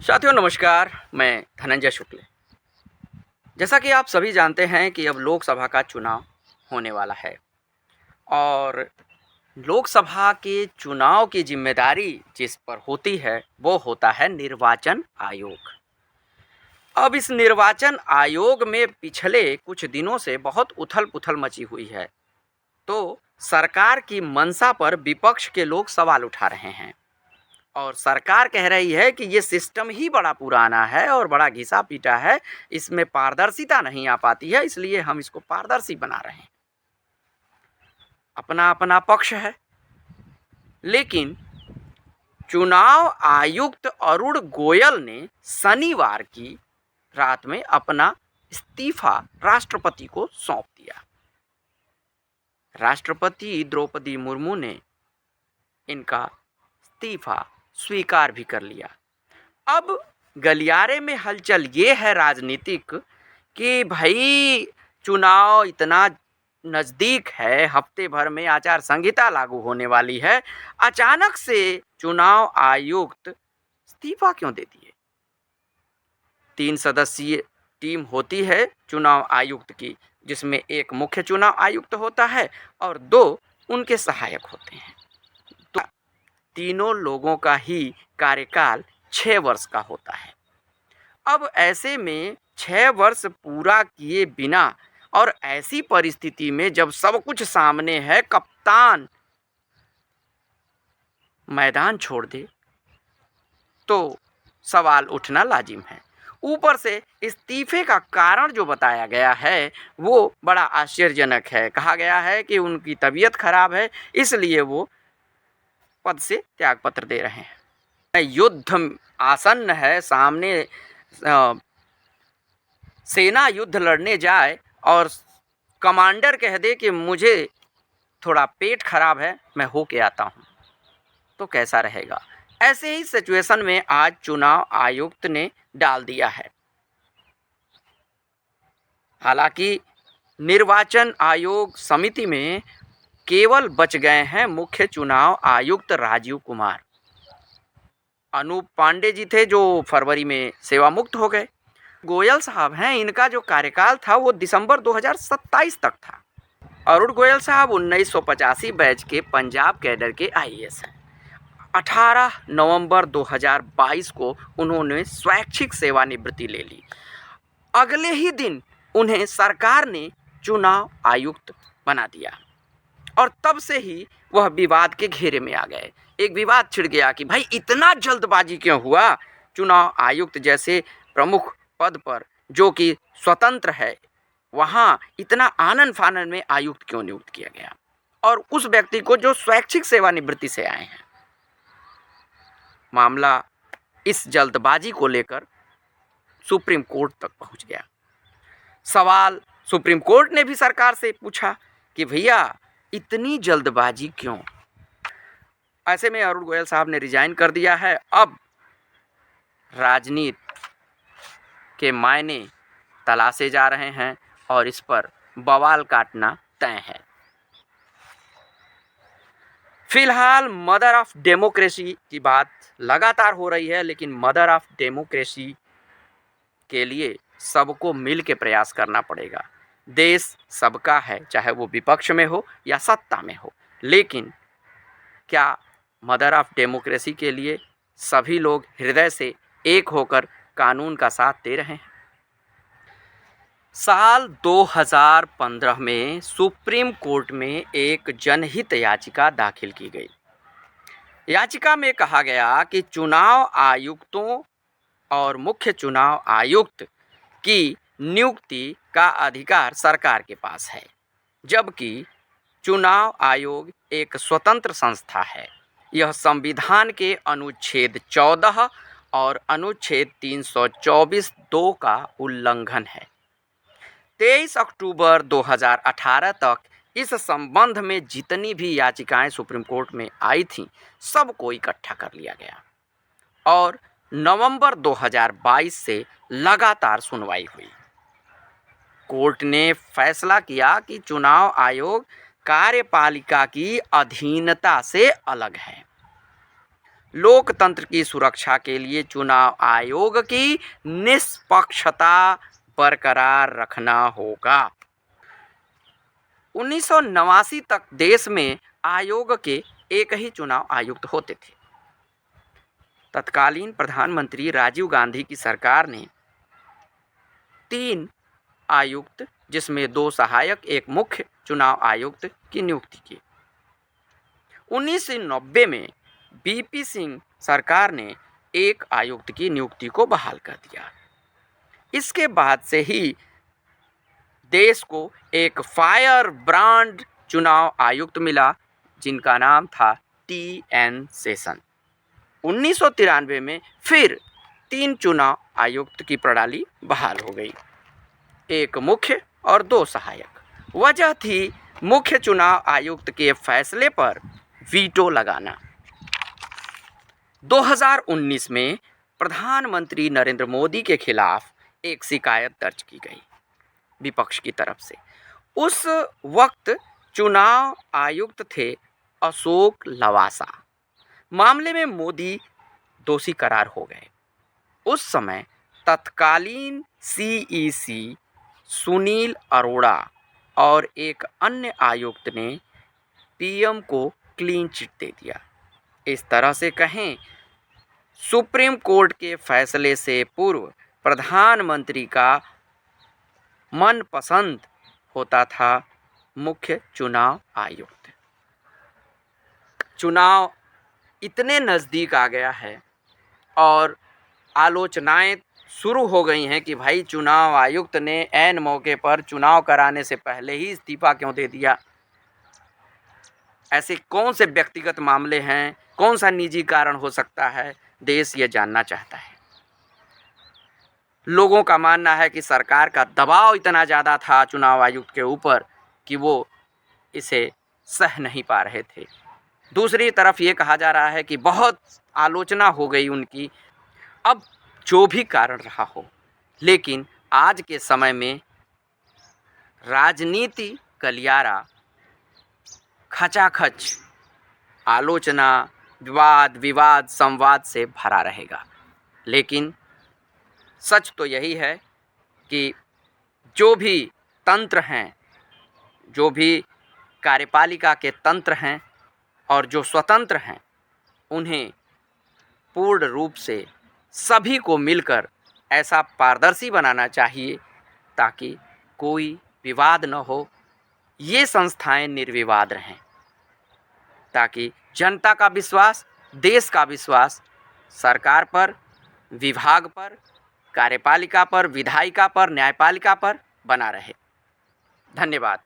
साथियों नमस्कार, मैं धनंजय शुक्ल। जैसा कि आप सभी जानते हैं कि अब लोकसभा का चुनाव होने वाला है और लोकसभा के चुनाव की ज़िम्मेदारी जिस पर होती है, वो होता है निर्वाचन आयोग। अब इस निर्वाचन आयोग में पिछले कुछ दिनों से बहुत उथल-पुथल मची हुई है। तो सरकार की मंशा पर विपक्ष के लोग सवाल उठा रहे हैं। और सरकार कह रही है कि ये सिस्टम ही बड़ा पुराना है और बड़ा घिसा-पिटा है, इसमें पारदर्शिता नहीं आ पाती है, इसलिए हम इसको पारदर्शी बना रहे हैं। अपना-अपना पक्ष है, लेकिन चुनाव आयुक्त अरुण गोयल ने शनिवार की रात में अपना इस्तीफा राष्ट्रपति को सौंप दिया। राष्ट्रपति द्रौपदी मुर्मू ने इनका इस्तीफा स्वीकार भी कर लिया। अब गलियारे में हलचल ये है राजनीतिक कि भाई चुनाव इतना नज़दीक है, हफ्ते भर में आचार संहिता लागू होने वाली है, अचानक से चुनाव आयुक्त इस्तीफा क्यों दे दिए? 3 सदस्यीय टीम होती है चुनाव आयुक्त की, जिसमें एक मुख्य चुनाव आयुक्त होता है और 2 उनके सहायक होते हैं। तो तीनों लोगों का ही कार्यकाल 6 वर्ष का होता है। अब ऐसे में 6 वर्ष पूरा किए बिना और ऐसी परिस्थिति में जब सब कुछ सामने है, कप्तान मैदान छोड़ दे, तो सवाल उठना लाजिम है। ऊपर से इस्तीफे का कारण जो बताया गया है, वो बड़ा आश्चर्यजनक है। कहा गया है कि उनकी तबीयत खराब है, इसलिए वो पद से त्यागपत्र दे रहे हैं। युद्ध आसन्न है, सामने सेना युद्ध लड़ने जाए और कमांडर कह दे कि मुझे थोड़ा पेट खराब है, मैं होके आता हूँ, तो कैसा रहेगा? ऐसे ही सिचुएशन में आज चुनाव आयुक्त ने डाल दिया है। हालांकि निर्वाचन आयोग समिति में केवल बच गए हैं मुख्य चुनाव आयुक्त राजीव कुमार। अनूप पांडे जी थे जो फरवरी में सेवा मुक्त हो गए। गोयल साहब हैं, इनका जो कार्यकाल था वो दिसंबर 2027 तक था। अरुण गोयल साहब 1985 बैच के पंजाब कैडर के आईएएस हैं। 18 नवंबर 2022 को उन्होंने स्वैच्छिक सेवानिवृत्ति ले ली। अगले ही दिन उन्हें सरकार ने चुनाव आयुक्त बना दिया और तब से ही वह विवाद के घेरे में आ गए। एक विवाद छिड़ गया कि भाई इतना जल्दबाजी क्यों हुआ? चुनाव आयुक्त जैसे प्रमुख पद पर, जो कि स्वतंत्र है, वहाँ इतना आनन फानन में आयुक्त क्यों नियुक्त किया गया? और उस व्यक्ति को जो स्वैच्छिक सेवानिवृत्ति से आए हैं। मामला इस जल्दबाजी को लेकर सुप्रीम कोर्ट तक पहुँच गया। सवाल सुप्रीम कोर्ट ने भी सरकार से पूछा कि भैया इतनी जल्दबाजी क्यों? ऐसे में अरुण गोयल साहब ने रिजाइन कर दिया है। अब राजनीति के मायने तलाशे जा रहे हैं और इस पर बवाल काटना तय है। फिलहाल मदर ऑफ डेमोक्रेसी की बात लगातार हो रही है, लेकिन मदर ऑफ डेमोक्रेसी के लिए सबको मिल के प्रयास करना पड़ेगा। देश सबका है, चाहे वो विपक्ष में हो या सत्ता में हो, लेकिन क्या मदर ऑफ डेमोक्रेसी के लिए सभी लोग हृदय से एक होकर कानून का साथ दे रहे हैं? साल 2015 में सुप्रीम कोर्ट में एक जनहित याचिका दाखिल की गई। याचिका में कहा गया कि चुनाव आयुक्तों और मुख्य चुनाव आयुक्त की नियुक्ति का अधिकार सरकार के पास है, जबकि चुनाव आयोग एक स्वतंत्र संस्था है। यह संविधान के अनुच्छेद 14 और अनुच्छेद 324(2) का उल्लंघन है। 23 अक्टूबर 2018 तक इस संबंध में जितनी भी याचिकाएं सुप्रीम कोर्ट में आई थीं, सबको इकट्ठा कर लिया गया और नवंबर 2022 से लगातार सुनवाई हुई। कोर्ट ने फैसला किया कि चुनाव आयोग कार्यपालिका की अधीनता से अलग है। लोकतंत्र की सुरक्षा के लिए चुनाव आयोग की निष्पक्षता बरकरार रखना होगा। 1989 तक देश में आयोग के एक ही चुनाव आयुक्त होते थे। तत्कालीन प्रधानमंत्री राजीव गांधी की सरकार ने 3 आयुक्त, जिसमें 2 सहायक, एक मुख्य चुनाव आयुक्त की नियुक्ति की। 1990 में बीपी सिंह सरकार ने एक आयुक्त की नियुक्ति को बहाल कर दिया। इसके बाद से ही देश को एक फायर ब्रांड चुनाव आयुक्त मिला, जिनका नाम था टी.एन. शेषन। 1993 में फिर 3 चुनाव आयुक्त की प्रणाली बहाल हो गई, एक मुख्य और 2 सहायक। वजह थी मुख्य चुनाव आयुक्त के फैसले पर वीटो लगाना। 2019 में प्रधानमंत्री नरेंद्र मोदी के खिलाफ एक शिकायत दर्ज की गई विपक्ष की तरफ से। उस वक्त चुनाव आयुक्त थे अशोक लवासा। मामले में मोदी दोषी करार हो गए। उस समय तत्कालीन सीईसी सुनील अरोड़ा और एक अन्य आयुक्त ने पीएम को क्लीन चिट दे दिया। इस तरह से कहें, सुप्रीम कोर्ट के फैसले से पूर्व प्रधानमंत्री का मनपसंद होता था मुख्य चुनाव आयुक्त। चुनाव इतने नज़दीक आ गया है और आलोचनाएं शुरू हो गई हैं कि भाई चुनाव आयुक्त ने ऐन मौके पर चुनाव कराने से पहले ही इस्तीफा क्यों दे दिया। ऐसे कौन से व्यक्तिगत मामले हैं, कौन सा निजी कारण हो सकता है, देश ये जानना चाहता है। लोगों का मानना है कि सरकार का दबाव इतना ज़्यादा था चुनाव आयुक्त के ऊपर कि वो इसे सह नहीं पा रहे थे। दूसरी तरफ ये कहा जा रहा है कि बहुत आलोचना हो गई उनकी। अब जो भी कारण रहा हो, लेकिन आज के समय में राजनीति गलियारा खचाखच आलोचना, विवाद, संवाद से भरा रहेगा। लेकिन सच तो यही है कि जो भी तंत्र हैं, जो भी कार्यपालिका के तंत्र हैं और जो स्वतंत्र हैं, उन्हें पूर्ण रूप से सभी को मिलकर ऐसा पारदर्शी बनाना चाहिए ताकि कोई विवाद न हो, ये संस्थाएं निर्विवाद रहें, ताकि जनता का विश्वास, देश का विश्वास सरकार पर, विभाग पर, कार्यपालिका पर, विधायिका पर, न्यायपालिका पर बना रहे। धन्यवाद।